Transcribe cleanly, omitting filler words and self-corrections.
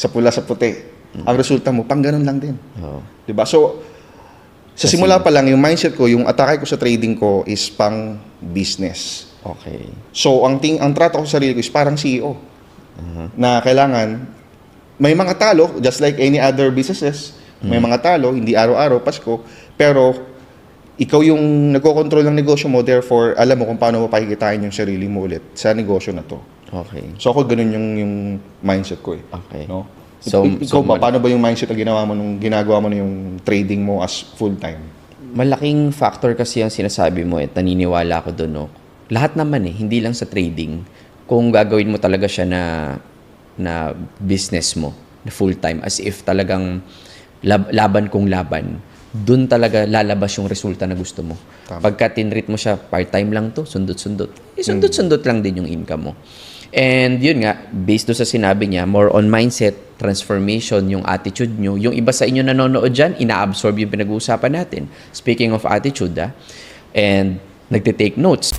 sa pula sa puti. Ang resulta mo, pang ganun lang din. Oo. Diba? So, sa simula pa lang, yung mindset ko, yung atake ko sa trading ko is pang business. Okay. So, ang trato ko sa sarili ko is parang CEO. Na kailangan, may mga talo, just like any other businesses, may mga talo, hindi araw-araw, Pasko, pero ikaw yung nagko-control ng negosyo mo, therefore, alam mo kung paano mo pakikitain yung sarili mo ulit sa negosyo na to. Okay. So, ako ganun yung mindset ko eh. Okay. No? So, Ikaw ba, paano ba yung mindset na ginagawa mo na yung trading mo as full-time? Malaking factor kasi ang sinasabi mo naniniwala ako doon, no? Lahat naman hindi lang sa trading. Kung gagawin mo talaga siya na business mo, na full-time, as if talagang laban kung laban, doon talaga lalabas yung resulta na gusto mo. Tama. Pagka tinreat mo siya, part-time lang to, sundot-sundot. Sundot-sundot lang din yung income mo. And yun nga, based doon sa sinabi niya, more on mindset, transformation, yung attitude nyo. Yung iba sa inyo nanonood dyan, ina-absorb yung pinag-uusapan natin. Speaking of attitude, and nagtitake notes.